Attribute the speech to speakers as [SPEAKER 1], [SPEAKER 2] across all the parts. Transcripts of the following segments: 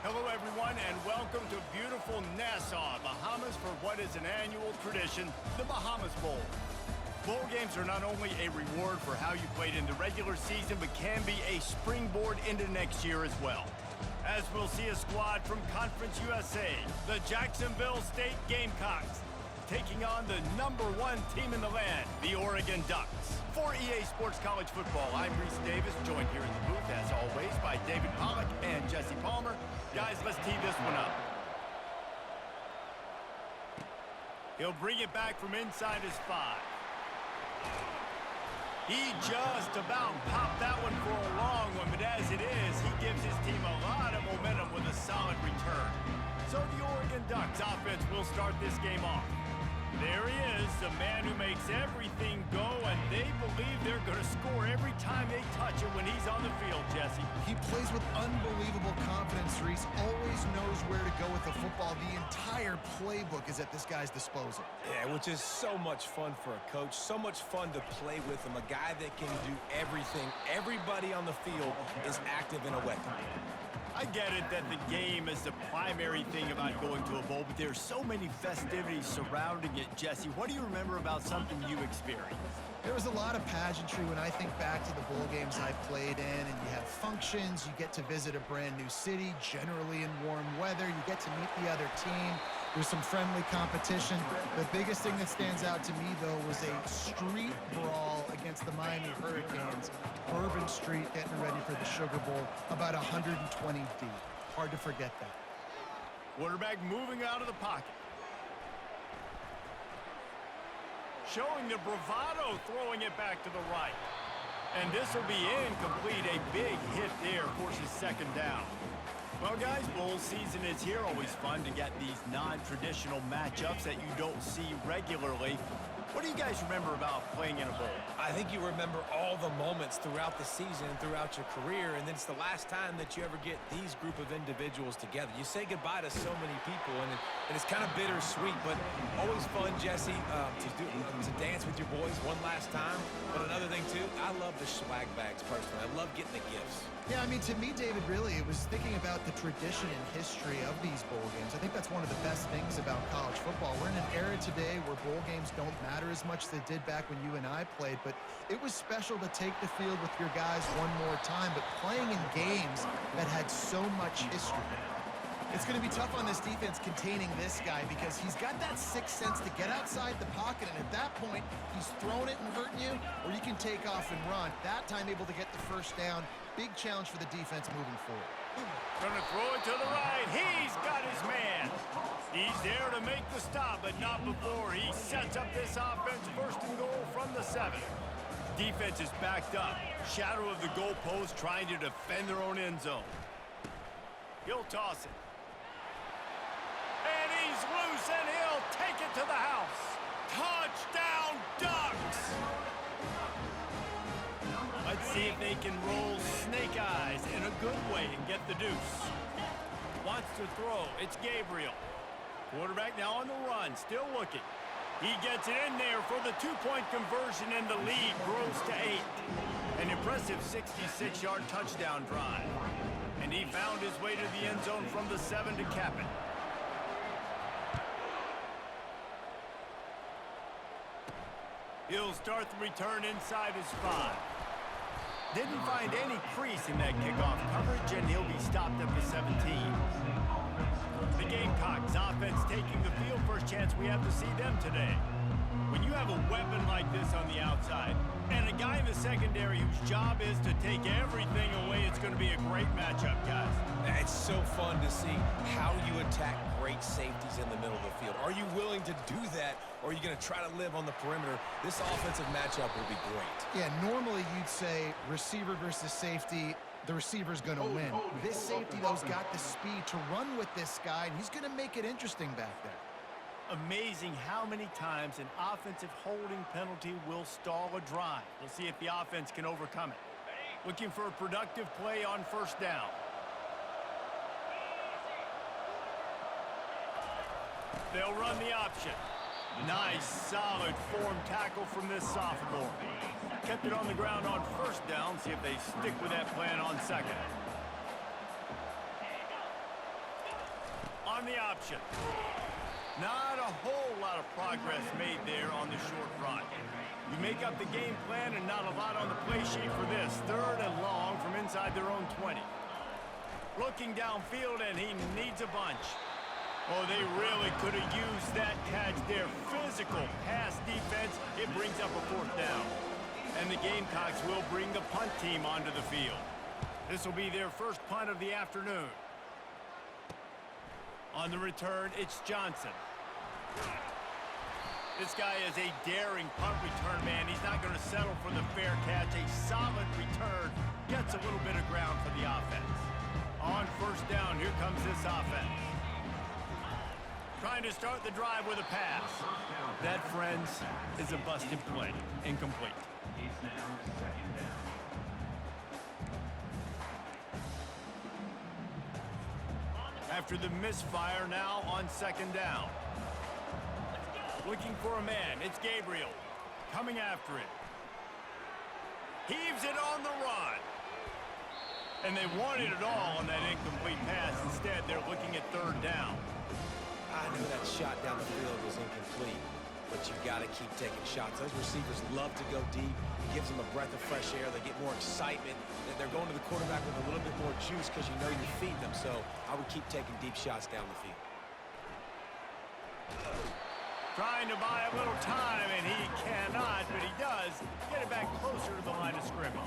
[SPEAKER 1] Hello, everyone, and welcome to beautiful Nassau, Bahamas, for what is an annual tradition, the Bahamas Bowl. Bowl games are not only a reward for how you played in the regular season, but can be a springboard into next year as well. As we'll see a squad from Conference USA, the Jacksonville State Gamecocks, taking on the #1 team in the land, the Oregon Ducks. For EA Sports College Football, I'm Reese Davis, joined here in the booth, as always, by David Pollack and Jesse Palmer. Guys, let's tee this one up. He'll bring it back from inside his 5. He just about popped that one for a long one, but as it is, he gives his team a lot of momentum with a solid return. So the Oregon Ducks offense will start this game off. There he is, the man who makes everything go, and they believe they're going to score every time they touch it when he's on the field, Jesse.
[SPEAKER 2] He plays with unbelievable confidence, Reese. Always knows where to go with the football. The entire playbook is at this guy's disposal.
[SPEAKER 3] Yeah, which is so much fun for a coach, so much fun to play with him, a guy that can do everything. Everybody on the field is active in a weapon.
[SPEAKER 1] I get it that the game is the primary thing about going to a bowl, but there's so many festivities surrounding it, Jesse. What do you remember about something you experienced?
[SPEAKER 2] There was a lot of pageantry when I think back to the bowl games I played in, and you have functions, you get to visit a brand new city, generally in warm weather, you get to meet the other team. There's some friendly competition. The biggest thing that stands out to me, though, was a street brawl against the Miami Hurricanes. Bourbon Street getting ready for the Sugar Bowl, about 120 deep. Hard to forget that.
[SPEAKER 1] Quarterback moving out of the pocket. Showing the bravado, throwing it back to the right. And this will be incomplete. A big hit there, forces second down. Well, guys, bowl season is here. Always fun to get these non-traditional matchups that you don't see regularly. What do you guys remember about playing in a bowl?
[SPEAKER 3] I think you remember all the moments throughout the season and throughout your career, and then it's the last time that you ever get these group of individuals together. You say goodbye to so many people, and it's kind of bittersweet, but always fun, Jesse, to dance with your boys one last time. But another thing, too, I love the swag bags, personally. I love getting the gifts.
[SPEAKER 2] Yeah, I mean, to me, David, really, it was thinking about the tradition and history of these bowl games. I think that's one of the best things about college football. We're in an era today where bowl games don't matter as much as they did back when you and I played, but it was special to take the field with your guys one more time, but playing in games that had so much history. It's going to be tough on this defense containing this guy because he's got that sixth sense to get outside the pocket, and at that point, he's throwing it and hurting you, or you can take off and run. That time able to get the first down. Big challenge for the defense moving forward.
[SPEAKER 1] Gonna throw it to the right. He's got his man. He's there to make the stop, but not before he sets up this offense. First and goal from the 7. Defense is backed up. Shadow of the goalpost, trying to defend their own end zone. He'll toss it. And he's loose, and he'll take it to the house. Touchdown, Ducks! Let's see if they can roll snake eyes in a good way and get the deuce. Wants to throw. It's Gabriel. Quarterback now on the run, still looking. He gets it in there for the 2-point conversion, and the lead grows to 8. An impressive 66-yard touchdown drive. And he found his way to the end zone from the 7 to cap it. He'll start the return inside his 5. Didn't find any crease in that kickoff coverage, and he'll be stopped at the 17. The Gamecocks offense taking the field. First chance we have to see them today. When you have a weapon like this on the outside, and a guy in the secondary whose job is to take everything away, it's going to be a great matchup, guys.
[SPEAKER 3] It's so fun to see how you attack great safeties in the middle of the field. Are you willing to do that, or are you going to try to live on the perimeter? This offensive matchup will be great.
[SPEAKER 2] Yeah, normally you'd say receiver versus safety, the receiver's going to win. This safety, though's got the speed to run with this guy, and he's going to make it interesting back there.
[SPEAKER 1] Amazing how many times an offensive holding penalty will stall a drive. We'll see if the offense can overcome it. Looking for a productive play on first down. They'll run the option. Nice, solid form tackle from this sophomore. Kept it on the ground on first down. See if they stick with that plan on second. on the option. Not a whole lot of progress made there on the short run. You make up the game plan and not a lot on the play sheet for this. 3rd and long from inside their own 20. Looking downfield, and he needs a bunch. Oh, they really could have used that catch there. Physical pass defense. It brings up a 4th down. And the Gamecocks will bring the punt team onto the field. This will be their first punt of the afternoon. On the return, it's Johnson. This guy is a daring punt return man. He's not going to settle for the fair catch. A solid return gets a little bit of ground for the offense. On 1st down, here comes this offense. Trying to start the drive with a pass. That, friends, is a busted play. Incomplete. After the misfire, now on 2nd down. Looking for a man. It's Gabriel. Coming after it. Heaves it on the run. And they wanted it all on that incomplete pass. Instead, they're looking at 3rd down.
[SPEAKER 3] I knew that shot down the field was incomplete, but you've got to keep taking shots. Those receivers love to go deep. It gives them a breath of fresh air. They get more excitement. They're going to the quarterback with a little bit more juice because you know you're feeding them. So I would keep taking deep shots down the field.
[SPEAKER 1] Trying to buy a little time, and he cannot, but he does get it back closer to the line of scrimmage.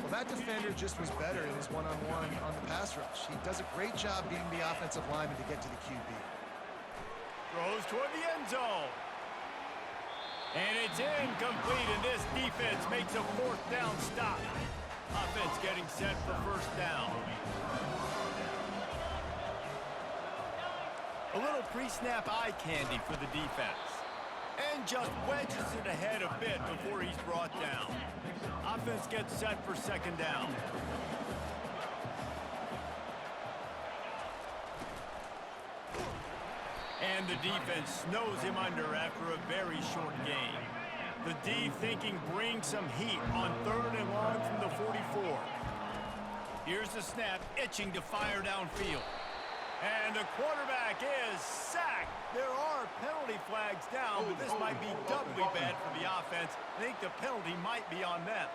[SPEAKER 2] Well, that defender just was better in his one-on-one on the pass rush. He does a great job beating the offensive lineman to get to the QB.
[SPEAKER 1] Throws toward the end zone. And it's incomplete, and this defense makes a 4th down stop. Offense getting set for 1st down. A little pre-snap eye candy for the defense. And just wedges it ahead a bit before he's brought down. Offense gets set for 2nd down. And the defense snows him under after a very short game. The D thinking bring some heat on 3rd and long from the 44. Here's the snap, itching to fire downfield. And the quarterback is sacked. There are penalty flags down, but this might be doubly bad for the offense. I think the penalty might be on them.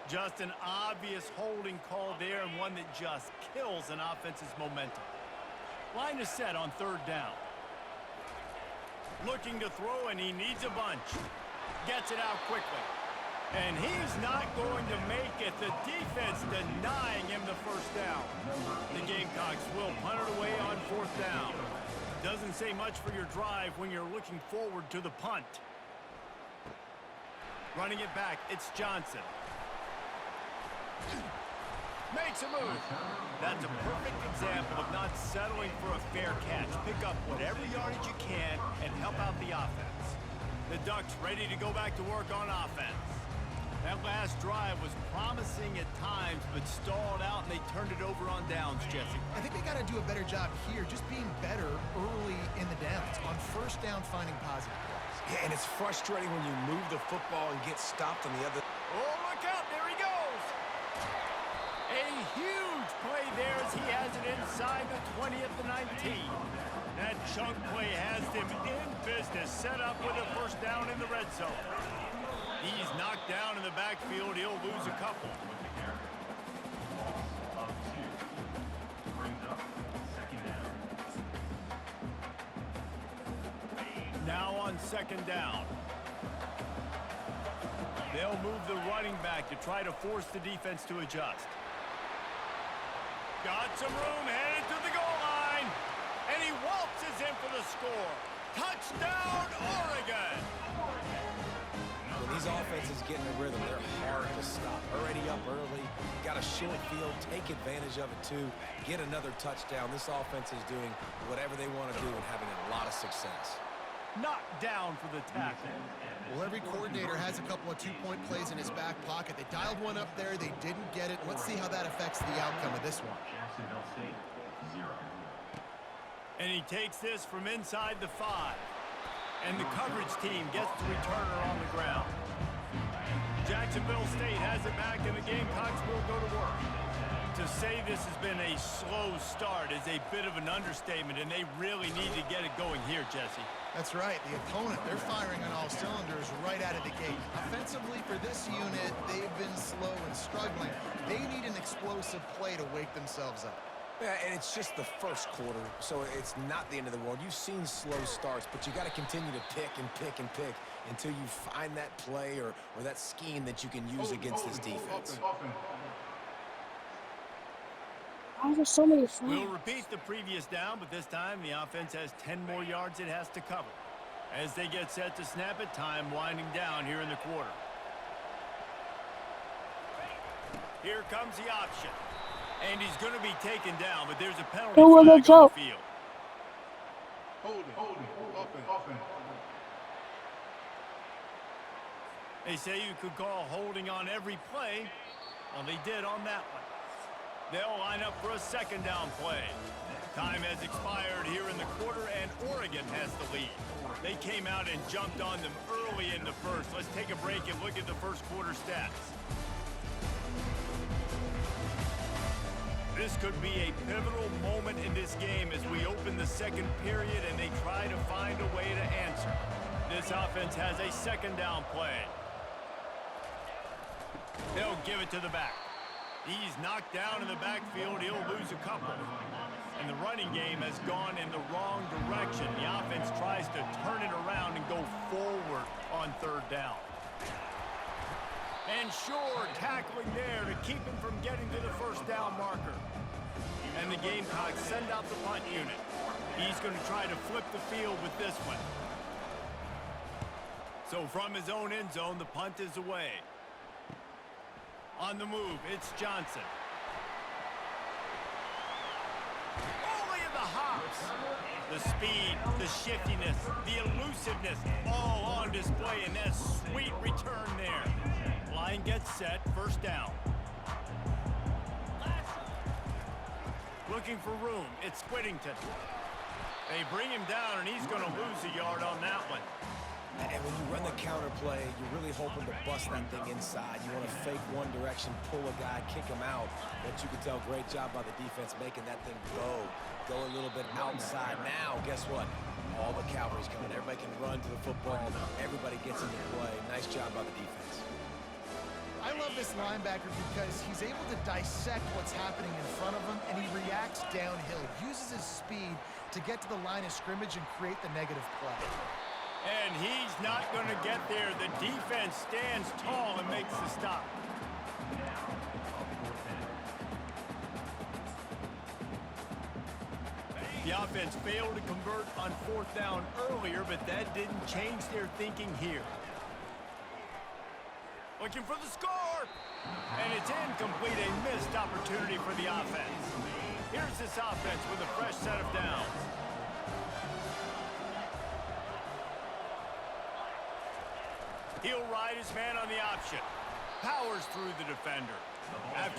[SPEAKER 1] Just an obvious holding call there, and one that just kills an offense's momentum. Line is set on 3rd down. Looking to throw, and he needs a bunch. Gets it out quickly. And he's not going to make it. The defense denying him the 1st down. The Gamecocks will punt it away on 4th down. Doesn't say much for your drive when you're looking forward to the punt. Running it back, it's Johnson. Makes a move. That's a perfect example of not settling for a fair catch. Pick up whatever yardage you can and help out the offense. The Ducks ready to go back to work on offense. That last drive was promising at times, but stalled out, and they turned it over on downs, Jesse.
[SPEAKER 2] I think they got to do a better job here, just being better early in the downs. On 1st down, finding positive plays.
[SPEAKER 3] Yeah, and it's frustrating when you move the football and get stopped on the other.
[SPEAKER 1] Oh, look out. There he goes. A huge play there as he has it inside the 20 at the 19. That chunk play has him in business, set up with a 1st down in the red zone. He's knocked down in the backfield. He'll lose a couple. Now on 2nd down. They'll move the running back to try to force the defense to adjust. Got some room, headed to the goal line. And he waltzes in for the score. Touchdown, Oregon!
[SPEAKER 3] When these offenses get in a rhythm, they're hard to stop. Already up early, got a short field, take advantage of it too, get another touchdown. This offense is doing whatever they want to do and having a lot of success.
[SPEAKER 1] Knocked down for the tackle.
[SPEAKER 2] Well, every coordinator has a couple of 2-point plays in his back pocket. They dialed one up there. They didn't get it. Let's see how that affects the outcome of this one.
[SPEAKER 1] And he takes this from inside the 5. And the coverage team gets the returner on the ground. Jacksonville State has it back, and the Gamecocks will go to work. To say this has been a slow start is a bit of an understatement, and they really need to get it going here, Jesse.
[SPEAKER 2] That's right. The opponent, they're firing on all cylinders right out of the gate. Offensively, for this unit, they've been slow and struggling. They need an explosive play to wake themselves up.
[SPEAKER 3] Yeah, and it's just the first quarter, so it's not the end of the world. You've seen slow starts, but you got to continue to pick and pick and pick until you find that play or that scheme that you can use against this defense.
[SPEAKER 4] Why are there so many flags?
[SPEAKER 1] We'll repeat the previous down, but this time the offense has 10 more yards it has to cover. As they get set to snap it, time winding down here in the quarter. Here comes the option. And he's going to be taken down, but there's a penalty
[SPEAKER 4] Go with
[SPEAKER 1] flag
[SPEAKER 4] the
[SPEAKER 1] on
[SPEAKER 4] joke.
[SPEAKER 1] the field.
[SPEAKER 5] Open.
[SPEAKER 1] They say you could call holding on every play. Well, they did on that one. They'll line up for a second down play. Time has expired here in the quarter, and Oregon has the lead. They came out and jumped on them early in the first. Let's take a break and look at the first quarter stats. This could be a pivotal moment in this game as we open the second period and they try to find a way to answer. This offense has a second down play. They'll give it to the back. He's knocked down in the backfield. He'll lose a couple. And the running game has gone in the wrong direction. The offense tries to turn it around and go forward on third down. And Shore tackling there to keep him from getting to the first down marker. And the Gamecocks send out the punt unit. He's going to try to flip the field with this one. So from his own end zone, the punt is away. On the move, it's Johnson. Only in the hops. The speed, the shiftiness, the elusiveness, all on display in that sweet return there. Line gets set, first down. Looking for room, it's Whittington. They bring him down, and he's going to lose a yard on that one.
[SPEAKER 3] And when you run the counter play, you're really hoping to bust that thing inside. You want to fake one direction, pull a guy, kick him out. But you can tell, great job by the defense making that thing go a little bit outside. Now, guess what? All the cavalry's coming. Everybody can run to the football. Everybody gets into play. Nice job by the defense.
[SPEAKER 2] I love this linebacker because he's able to dissect what's happening in front of him, and he reacts downhill, uses his speed to get to the line of scrimmage and create the negative play.
[SPEAKER 1] And he's not going to get there. The defense stands tall and makes the stop. The offense failed to convert on fourth down earlier, but that didn't change their thinking here. Looking for the score. And it's incomplete, a missed opportunity for the offense. Here's this offense with a fresh set of downs. He'll ride his man on the option. Powers through the defender. After